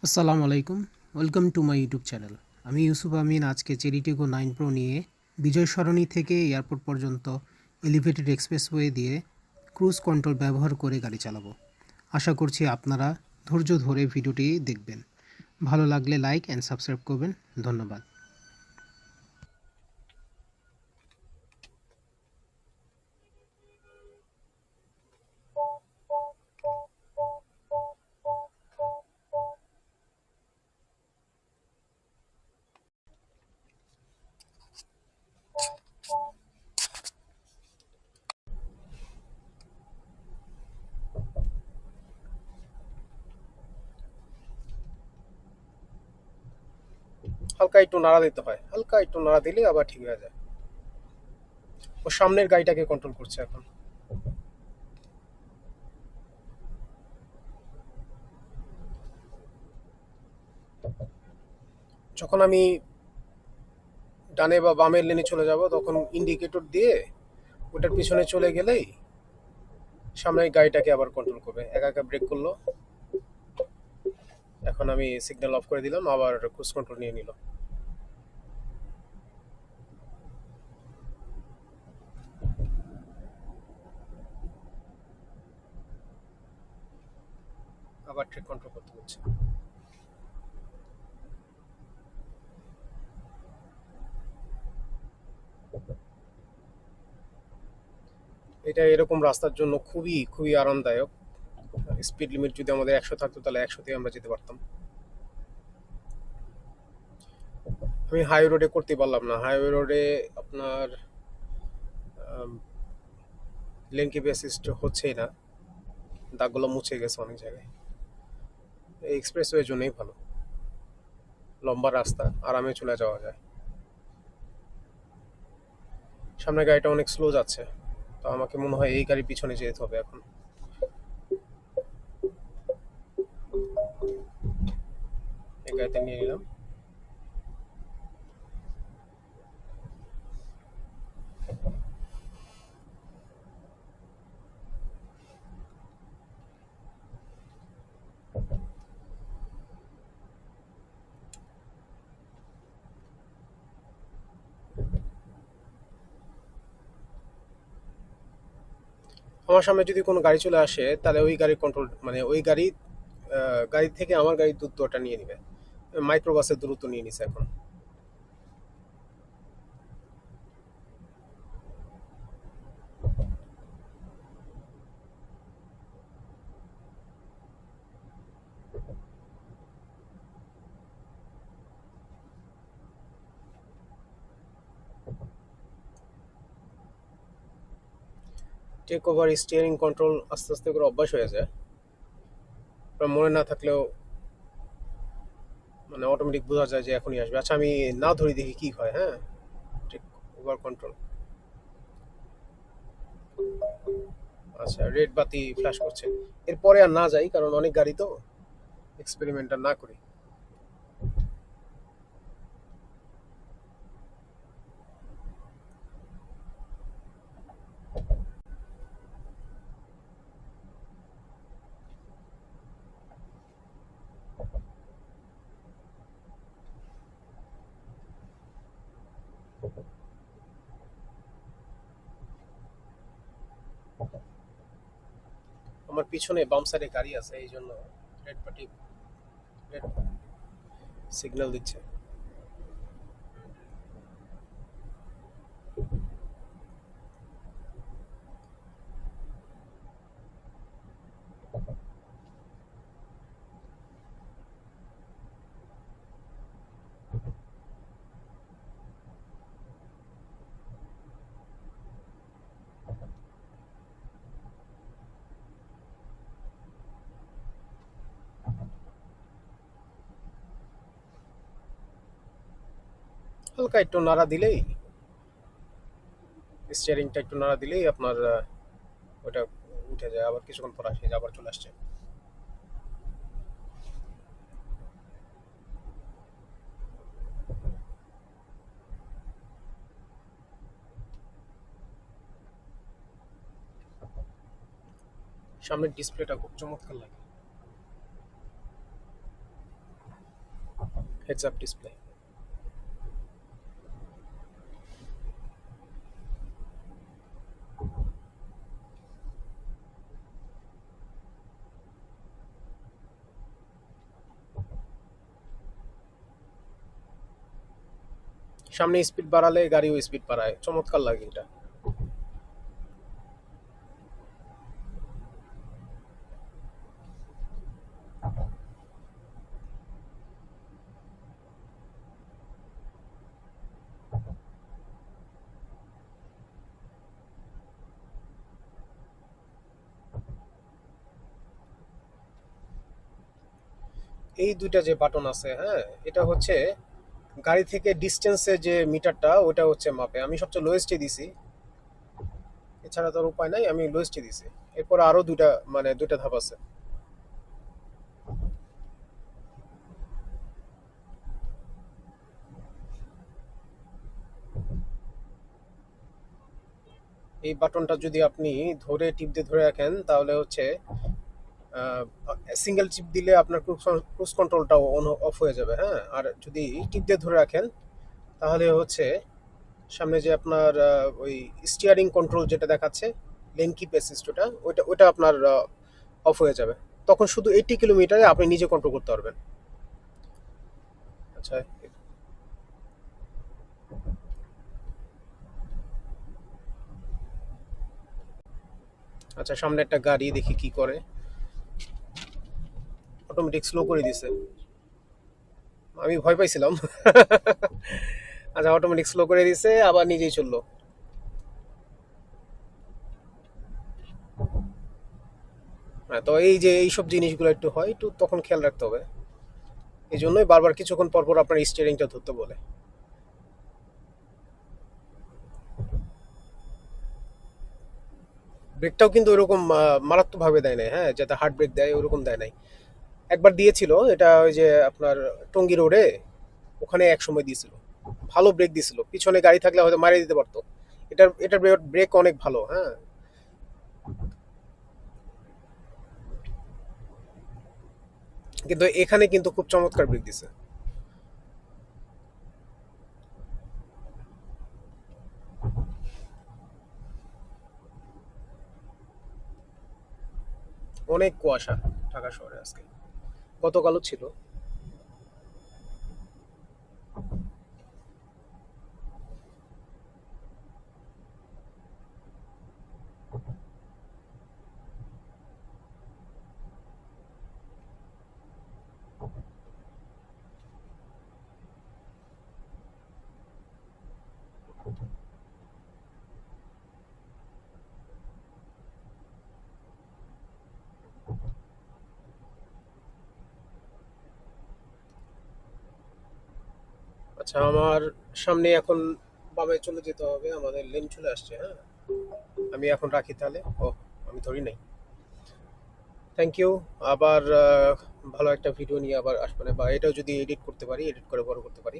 আসসালামু আলাইকুম, welcome to my YouTube channel. আমি ইউসুফ আমিন। আজকে চেরি টিগো 9 প্রো নিয়ে বিজয় সরণি থেকে এয়ারপোর্ট পর্যন্ত এলিভেটেড এক্সপ্রেসওয়ে দিয়ে ক্রুজ কন্ট্রোল ব্যবহার করে গাড়ি চালাবো। আশা করছি আপনারা ধৈর্য ধরে ভিডিওটি দেখবেন। ভালো লাগলে লাইক অ্যান্ড সাবস্ক্রাইব করবেন। ধন্যবাদ। হালকা একটু নাড়া দিতে হয়, হালকা একটু নাড়া দিলে আবার ঠিক হয়ে যায়। ও সামনের গাড়িটাকে কন্ট্রোল করছে এখন। যখন আমি ডানে বা বামের লেনে চলে যাব তখন ইন্ডিকেটর দিয়ে ওটার পিছনে চলে গেলেই সামনের গাড়িটাকে আবার কন্ট্রোল করবে। একা একা ব্রেক করলো, এখন আমি সিগন্যাল অফ করে দিলাম, আবার ক্রুজ কন্ট্রোল নিয়ে নিল। আবার ট্রেক কন্ট্রোল করতে হচ্ছে। এটা এরকম রাস্তার জন্য খুবই খুবই আরামদায়ক। স্পিড লিমিট যদি আমাদের 100 থাকতো তাহলে 100তে আমরা যেতে পারতাম। আমি হাইওয়ে রোডে করতে পারলাম না। হাইওয়ে রোডে আপনার লেন কিপ অ্যাসিস্ট হচ্ছেই না, দাগগুলো মুছে গেছে অনেক জায়গায়। এই এক্সপ্রেসওয়ের জন্যই ভালো, লম্বা রাস্তা, আরামে চলে যাওয়া যায়। সামনের গাড়িটা অনেক স্লো যাচ্ছে, তো আমাকে মনে হয় এই গাড়ির পিছনে যেতে হবে এখন। এই গাড়িতে নিয়ে নিলাম। আমার সামনে যদি কোনো গাড়ি চলে আসে তাহলে ওই গাড়ির কন্ট্রোল, মানে ওই গাড়ি থেকে আমার গাড়ির দূরত্বটা নিয়ে নিবে। মাইক্রোবাসের দূরত্ব নিয়ে নিছে এখন। টেক ওভার স্টিয়ারিং কন্ট্রোল আস্তে আস্তে করে অভ্যাস হয়ে যায়, আপনার মনে না থাকলেও মানে অটোমেটিক বোঝা যায় যে এখনই আসবে। আচ্ছা, আমি না ধরি দেখি কি হয়। হ্যাঁ, টেক ওভার কন্ট্রোল। আচ্ছা, রেড বাতি ফ্ল্যাশ করছে। এরপরে আর না যাই, কারণ অনেক গাড়ি তো, এক্সপেরিমেন্টটা না করি। আমার পিছনে বাম সাইডে গাড়ি আছে, এই জন্য রেড বাতি, রেড সিগন্যাল দিচ্ছে। হালকা একটু নাড়া দিলেই, স্টিয়ারিংটা একটু নাড়া দিলেই আপনার ওটা উঠে যায়। আবার কিছুক্ষণ পর আসে, আবার চলে আসছে। সামনের ডিসপ্লেটা খুব চমৎকার লাগে। Heads up display. সামনে স্পিড বাড়ালে গাড়িও স্পিড বাড়ায়, চমৎকার লাগে এটা। এই দুইটা যে বাটন আছে, হ্যাঁ, এটা হচ্ছে গাড়ি থেকে ডিস্টেন্সের যে মিটারটা ওটা হচ্ছে মাপে। আমি সবচেয়ে লোয়েস্টে দিছি, এছাড়া তো আর উপায় নাই, আমি লোয়েস্টে দিছি। এরপর আরো দুইটা মানে দুইটা ধাপ আছে। এই বাটনটা যদি আপনি ধরে টিপ দিয়ে ধরে রাখেন তাহলে হচ্ছে সিঙ্গেল টিপ দিলে আপনার ক্রুজ কন্ট্রোলটাও অন অফ হয়ে যাবে, হ্যাঁ। আর যদি টিপ দিয়ে ধরে রাখেন তাহলে হচ্ছে সামনে যে আপনার ওই স্টিয়ারিং কন্ট্রোল যেটা দেখাচ্ছে, লেন কিপ অ্যাসিস্ট, ওটা ওটা আপনার অফ হয়ে যাবে। তখন শুধু 80 কিলোমিটারে আপনি নিজে কন্ট্রোল করতে পারবেন। আচ্ছা, আচ্ছা, সামনে একটা গাড়ি, দেখি কি করে। অটোমেটিক স্লো করে দিছে, আমি ভয় পাইছিলাম। আচ্ছা, অটোমেটিক স্লো করে দিছে, আবার নিজেই চললো। হ্যাঁ, তো এই যে এইসব জিনিসগুলো একটু হয়, একটু তখন খেয়াল রাখতে হবে। এই জন্যই বারবার কিছুক্ষণ পর পর আপনার স্টিয়ারিংটা ধরতে বলে। ব্রেকটাও কিন্তু ওইরকম মারাত্মকভাবে দেয় নাই, হ্যাঁ, যাতে হার্ড ব্রেক দেয় ওরকম দেয় নাই। একবার দিয়েছিল, এটা ওই যে আপনার টঙ্গী রোডে, ওখানে এক সময় দিয়েছিল, ভালো ব্রেক দিয়েছিল। পিছনে গাড়ি থাকলে হয়তো মারিয়ে দিতে পারতো। এটার ব্রেক অনেক ভালো, হ্যাঁ। কিন্তু এখানে কিন্তু খুব চমৎকার ব্রেক দিছে। অনেক কুয়াশা ঢাকা শহরে আজকে, গতকালও ছিল। আচ্ছা, আমার সামনে এখন বামে চলে যেতে হবে, আমাদের লেন চলে আসছে, হ্যাঁ। আমি এখন রাখি তাহলে। ও, আমি ধরি নাই। Thank you. আবার ভালো একটা ভিডিও নিয়ে আবার আসবেন, বা এটাও যদি এডিট করতে পারি, এডিট করে বড় করতে পারি।